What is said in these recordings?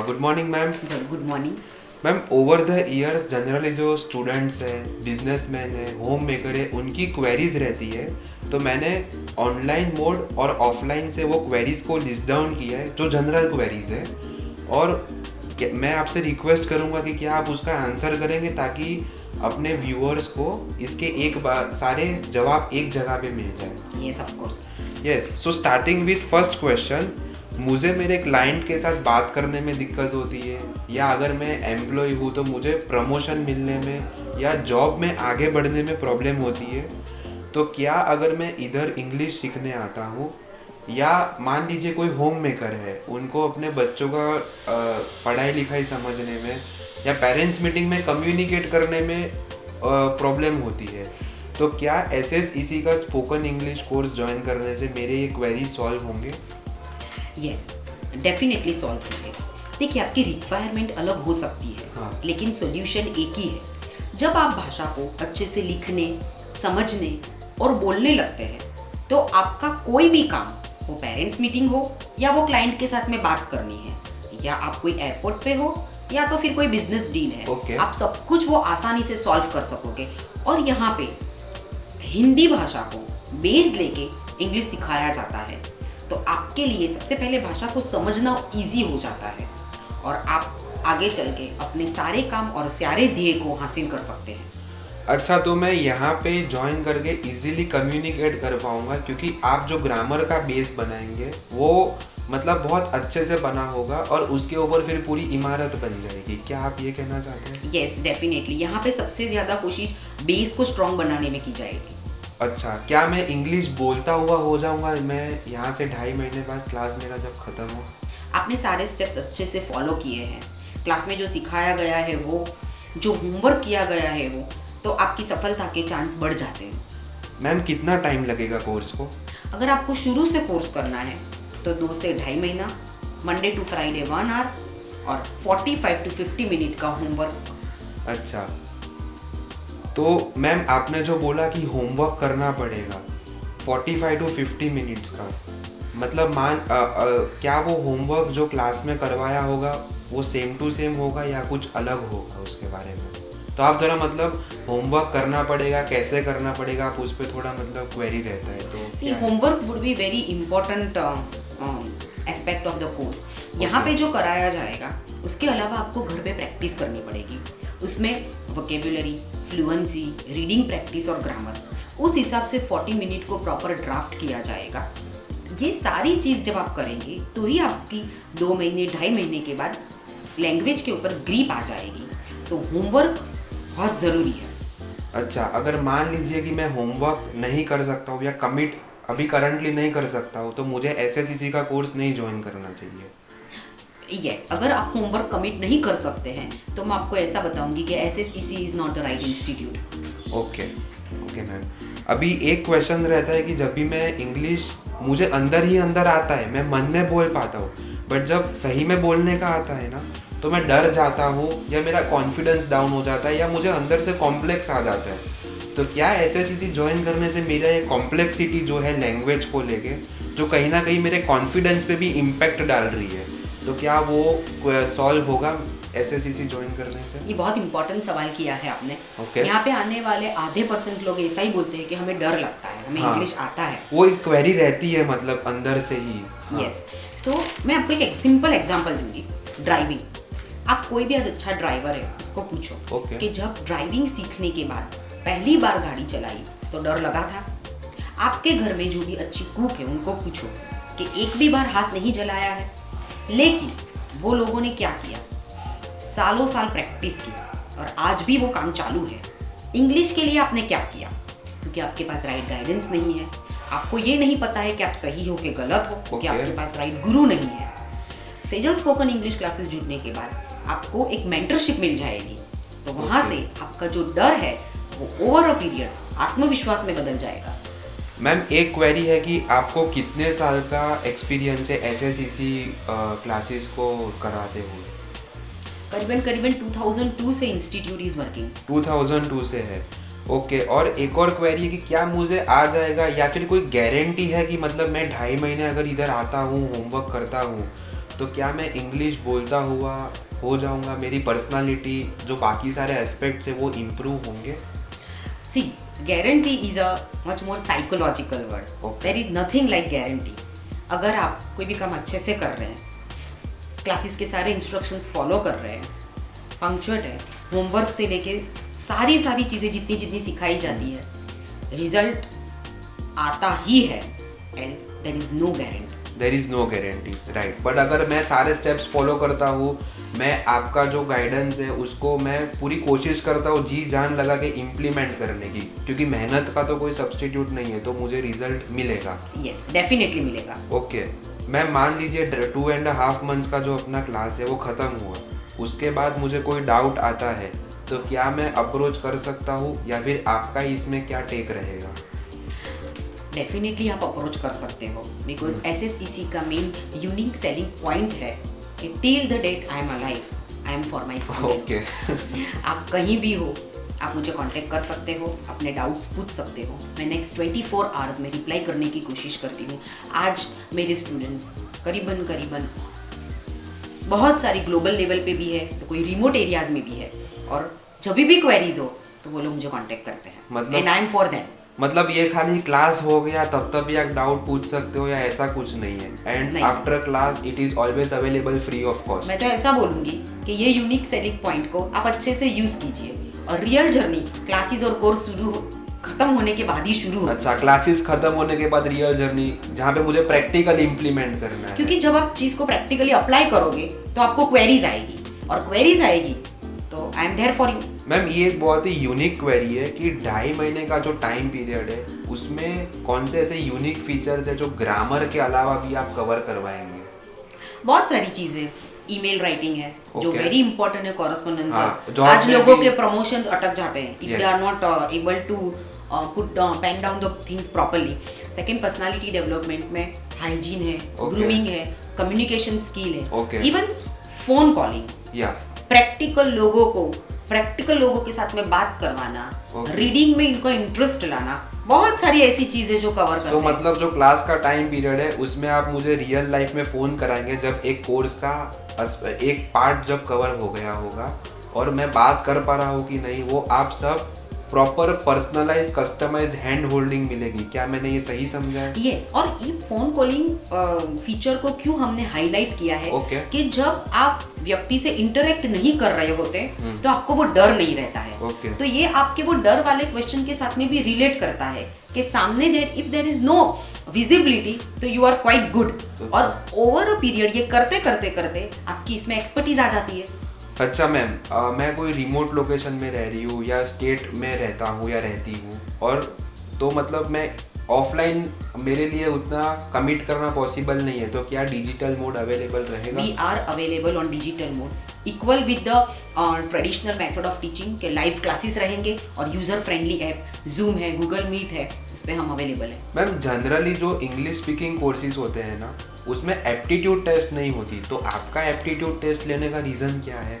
Good morning ma'am. Good morning. Ma'am, over the years generally जो students हैं, businessman हैं, home maker है, उनकी क्वेरीज रहती है। तो मैंने ऑनलाइन मोड और ऑफलाइन से वो क्वेरीज को लिस्ट डाउन किया है जो जनरल क्वेरीज है। और मैं आपसे रिक्वेस्ट करूँगा कि क्या आप उसका आंसर करेंगे ताकि अपने व्यूअर्स को इसके एक बार सारे जवाब एक जगह पे मिल जाए। Yes of course. Yes, so starting with first question. मुझे मेरे क्लाइंट के साथ बात करने में दिक्कत होती है, या अगर मैं एम्प्लॉय हूँ तो मुझे प्रमोशन मिलने में या जॉब में आगे बढ़ने में प्रॉब्लम होती है। तो क्या अगर मैं इधर इंग्लिश सीखने आता हूँ, या मान लीजिए कोई होम मेकर है, उनको अपने बच्चों का पढ़ाई लिखाई समझने में या पेरेंट्स मीटिंग में कम्युनिकेट करने में प्रॉब्लम होती है, तो क्या SSEC का स्पोकन इंग्लिश कोर्स ज्वाइन करने से मेरे ये क्वेरी सॉल्व होंगे? यस, डेफिनेटली सॉल्व होंगे। देखिए, आपकी रिक्वायरमेंट अलग हो सकती है, हाँ। लेकिन सॉल्यूशन एक ही है। जब आप भाषा को अच्छे से लिखने, समझने और बोलने लगते हैं, तो आपका कोई भी काम, वो पेरेंट्स मीटिंग हो या वो क्लाइंट के साथ में बात करनी है, या आप कोई एयरपोर्ट पे हो या तो फिर कोई बिजनेस डील है, Okay. आप सब कुछ वो आसानी से सॉल्व कर सकोगे। और यहाँ पे हिंदी भाषा को बेस लेके इंग्लिश सिखाया जाता है, तो आपके लिए सबसे पहले भाषा को समझना इजी हो जाता है और आप आगे चल के अपने सारे काम और सारे ध्येय को हासिल कर सकते हैं। अच्छा, तो मैं यहाँ पे ज्वाइन करके इजीली कम्युनिकेट कर पाऊंगा, क्योंकि आप जो ग्रामर का बेस बनाएंगे वो मतलब बहुत अच्छे से बना होगा और उसके ऊपर फिर पूरी इमारत बन जाएगी। क्या आप ये कहना चाहते हैं? Yes, definitely. यहाँ पे सबसे ज़्यादा कोशिश बेस को स्ट्रॉन्ग बनाने में की जाएगी। अच्छा, क्या मैं इंग्लिश बोलता हुआ हो जाऊंगा मैं यहाँ से 2.5 महीने बाद क्लास मेरा जब खत्म हो? आपने सारे स्टेप्स अच्छे से फॉलो किए हैं, क्लास में जो सिखाया गया है वो, जो होमवर्क किया गया है वो, तो आपकी सफलता के चांस बढ़ जाते हैं। मैम, कितना टाइम लगेगा कोर्स को? अगर आपको शुरू से कोर्स करना है तो 2 से 2.5 महीना, मंडे टू फ्राइडे 1 आवर और 45 to 50 मिनट का होमवर्क। अच्छा, तो मैम आपने जो बोला कि होमवर्क करना पड़ेगा 45 to 50 मिनट्स का, मतलब क्या वो होमवर्क जो क्लास में करवाया होगा वो सेम टू सेम होगा या कुछ अलग होगा उसके बारे में? तो आप जरा मतलब होमवर्क करना पड़ेगा, कैसे करना पड़ेगा, आप उस पर थोड़ा मतलब क्वेरी रहता है तो क्या है? Homework would be very important aspect of the course. यहाँ पे जो कराया जाएगा उसके अलावा आपको घर पे प्रैक्टिस करनी पड़ेगी। उसमें वोकेबुलरी, फ्लुएंसी, रीडिंग प्रैक्टिस और ग्रामर, उस हिसाब से 40 मिनट को प्रॉपर ड्राफ्ट किया जाएगा। ये सारी चीज़ जब आप करेंगे तो ही आपकी 2 महीने 2.5 महीने के बाद लैंग्वेज के ऊपर ग्रिप आ जाएगी। सो होमवर्क बहुत ज़रूरी है। अच्छा, अगर मान लीजिए कि मैं होमवर्क नहीं कर सकता हूँ या कमिट अभी करंटली नहीं कर सकता हूँ, तो मुझे SSEC का कोर्स नहीं ज्वाइन करना चाहिए? यस, अगर आप होमवर्क कमिट नहीं कर सकते हैं तो मैं आपको ऐसा बताऊंगी कि SSEC is not the right institute. Okay ma'am. अभी एक क्वेश्चन रहता है कि जब भी मैं इंग्लिश मुझे अंदर ही अंदर आता है, मैं मन में बोल पाता हूँ, बट जब सही में बोलने का आता है ना, तो मैं डर जाता हूँ या मेरा कॉन्फिडेंस डाउन हो जाता है या मुझे अंदर से कॉम्प्लेक्स आ जाता है। तो क्या SSEC ज्वाइन करने से मेरा ये कॉम्प्लेक्सिटी जो है लैंग्वेज को लेके, जो कहीं ना कहीं मेरे कॉन्फिडेंस पे भी इम्पैक्ट डाल रही है, तो क्या वो सॉल्व होगा SSEC ज्वाइन करने से? ये बहुत इंपॉर्टेंट सवाल किया है आपने। Okay. यहाँ पे आने वाले आधे % लोग ऐसा ही बोलते हैं कि हमें डर लगता है, हमें हाँ, इंग्लिश आता है। वो एक क्वेरी रहती है मतलब अंदर से ही। यस, सो मैं आपको एक सिंपल एग्जांपल दूंगी। ड्राइविंग, आप कोई भी आज अच्छा ड्राइवर है उसको पूछो Okay. कि जब ड्राइविंग सीखने के बाद पहली बार गाड़ी चलाई तो डर लगा था। आपके घर में जो भी अच्छी कुक है उनको पूछो कि एक भी बार हाथ नहीं जलाया है, लेकिन वो लोगों ने क्या किया, सालों साल प्रैक्टिस की और आज भी वो काम चालू है। इंग्लिश के लिए आपने क्या किया? क्योंकि आपके पास राइट गाइडेंस नहीं है, आपको ये नहीं पता है कि आप सही हो कि गलत हो, क्योंकि Okay. आपके पास राइट गुरु नहीं है। सेजल स्पोकन इंग्लिश क्लासेस जुड़ने के बाद आपको एक मेंटरशिप मिल जाएगी, तो वहाँ Okay. से आपका जो डर है वो ओवर अ पीरियड आत्मविश्वास में बदल जाएगा। मैम, एक क्वेरी है कि आपको कितने साल का एक्सपीरियंस है SSEC क्लासेस को कराते हुए? करीबन 2002 से इंस्टीट्यूट इज वर्किंग। 2002 से है। ओके, और एक और क्वेरी है कि क्या मुझे आ जाएगा या फिर कोई गारंटी है कि मतलब मैं 2.5 महीने अगर इधर आता हूँ, होमवर्क करता हूँ, तो क्या मैं इंग्लिश बोलता हुआ हो जाऊंगा, मेरी पर्सनालिटी जो बाकी सारे एस्पेक्ट्स है वो इम्प्रूव होंगे? See, guarantee is a much more psychological word. There is nothing like guarantee. अगर आप कोई भी काम अच्छे से कर रहे हैं, क्लासेस के सारे इंस्ट्रक्शंस फॉलो कर रहे हैं, पंक्चुअल है, होमवर्क से लेके सारी चीज़ें जितनी जितनी सिखाई जाती है, रिजल्ट आता ही है. Else there is no guarantee. There is no guarantee, right. But अगर मैं सारे स्टेप्स फॉलो करता हूँ, मैं आपका जो गाइडेंस है उसको मैं पूरी कोशिश करता हूँ जी जान लगा के इम्प्लीमेंट करने की, क्योंकि मेहनत का तो कोई सब्स्टिट्यूट नहीं है, तो मुझे रिजल्ट मिलेगा. यस, डेफिनेटली मिलेगा. ओके मैम, मान लीजिए 2.5 मंथ्स का जो अपना क्लास है वो ख़त्म हुआ, उसके बाद मुझे कोई डाउट आता है, तो क्या मैं अप्रोच कर सकता हूँ या फिर आपका इसमें क्या टेक रहेगा? डेफिनेटली आप अप्रोच कर सकते हो, बिकॉज SSEC का मेन यूनिक सेलिंग पॉइंट है कि till the date I am alive, I am for my student. Okay आप कहीं भी हो, आप मुझे कांटेक्ट कर सकते हो, अपने डाउट्स पूछ सकते हो. मैं नेक्स्ट 24 आवर्स में रिप्लाई करने की कोशिश करती हूँ. आज मेरे स्टूडेंट्स करीबन बहुत सारी ग्लोबल लेवल पे भी है, तो कोई रिमोट एरियाज में भी है, और जब भी क्वेरीज हो तो वो लोग मुझे कांटेक्ट करते हैं. मतलब and I am for them. मतलब ये खाली क्लास हो गया तब भी आप डाउट पूछ सकते हो या ऐसा कुछ नहीं है? And after class it is always available free of cost. मैं तो ऐसा बोलूंगी कि ये यूनिक सेलिंग पॉइंट को आप अच्छे से यूज कीजिए, और रियल जर्नी क्लासेस और कोर्स खत्म होने के बाद ही शुरू होती है. अच्छा, क्लासेस खत्म होने के बाद रियल जर्नी, जहाँ पे मुझे प्रैक्टिकल इम्प्लीमेंट करना है. क्योंकि जब आप चीज को प्रैक्टिकली अप्लाई करोगे तो आपको क्वेरीज आएगी, और क्वेरीज आएगी तो I am there for you. Ma'am, ये एक बहुत ही यूनिक क्वेरी है कि 2.5 महीने का जो टाइम पीरियड है उसमें कौन से ऐसे यूनिक फीचर्स है जो ग्रामर के अलावा भी आप कवर करवाएंगे? बहुत सारी चीजें. ईमेल राइटिंग है जो वेरी इंपॉर्टेंट है, कॉरेस्पॉन्डेंस है. आज लोगों के प्रमोशंस अटक जाते हैं if they are not able to put pen down the things properly. Second, personality development में हाइजीन है, ग्रूमिंग है, कम्युनिकेशन स्किल है, इवन फोन कॉलिंग, प्रैक्टिकल लोगों के साथ में बात करवाना, रीडिंग में इनको इंटरेस्ट लाना, बहुत सारी ऐसी चीजें जो कवर करते हैं. मतलब जो क्लास का टाइम पीरियड है उसमें आप मुझे रियल लाइफ में फोन कराएंगे जब एक कोर्स का एक पार्ट जब कवर हो गया होगा और मैं बात कर पा रहा हूँ कि नहीं, वो आप सब proper personalise customised hand holding मिलेगी. क्या मैंने ये सही समझा है? यस. और ये फोन कॉलिंग फीचर को क्यों हमने हाईलाइट किया है कि जब आप व्यक्ति से इंटरेक्ट नहीं कर रहे होते तो आपको वो डर नहीं रहता है. तो ये आपके वो डर वाले क्वेश्चन के साथ में भी रिलेट करता है कि सामने if there is no visibility तो यू आर क्वाइट गुड. और ओवर अ पीरियड ये करते करते आपकी इसमें एक्सपर्टीज आ जाती है. अच्छा मैम, मैं कोई रिमोट लोकेशन में रह रही हूँ या स्टेट में रहता हूँ या रहती हूँ, और तो मतलब मैं ऑफलाइन मेरे लिए उतना कमिट करना पॉसिबल नहीं है, तो क्या डिजिटल मोड अवेलेबल रहेगा? We are available on digital mode equal with the traditional method of teaching के लाइव क्लासेस रहेंगे, और यूजर फ्रेंडली ऐप जूम है, गूगल मीट है, उस पर हम अवेलेबल है. मैम, जनरली जो इंग्लिश स्पीकिंग कोर्सेज होते हैं ना उसमें एप्टीट्यूड टेस्ट नहीं होती, तो आपका एप्टीट्यूड टेस्ट लेने का रीज़न क्या है?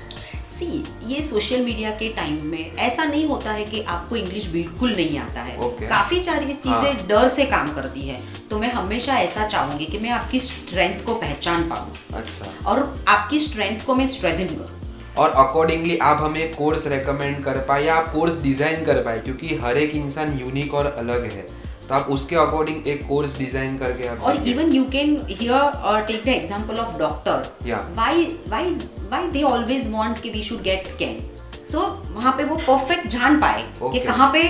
ये सोशल मीडिया के टाइम में ऐसा नहीं होता है कि आपको इंग्लिश बिल्कुल नहीं आता है. काफी सारी चीजें डर से काम करती है, तो मैं हमेशा ऐसा चाहूंगी कि मैं आपकी स्ट्रेंथ को पहचान पाऊँ. अच्छा. और आपकी स्ट्रेंथ को मैं स्ट्रेंथन करूँ, और अकॉर्डिंगली आप हमें कोर्स रेकमेंड कर पाए या आप कोर्स डिजाइन कर पाए, क्योंकि हर एक इंसान यूनिक और अलग है, तो आप उसके अकॉर्डिंग एक कोर्स डिजाइन करके आप. और even you can here take the example of doctor. Why they always want कि we should get scan. So वहां पे वो परफेक्ट जान पाए कि कहां पे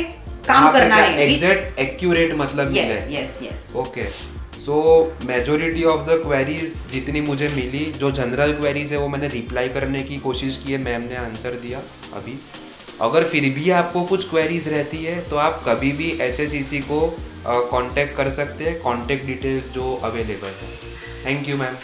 काम करना है, एग्जैक्ट एक्यूरेट मतलब मिले. Yes. Okay. So majority of the queries जितनी मुझे मिली, जो जनरल क्वेरीज है वो मैंने रिप्लाई करने की कोशिश की है, मैम ने आंसर दिया अभी. अगर फिर भी आपको कुछ क्वेरीज रहती है तो आप कभी भी SSEC को कांटेक्ट कर सकते हैं. कांटेक्ट डिटेल्स जो अवेलेबल है. Thank you ma'am.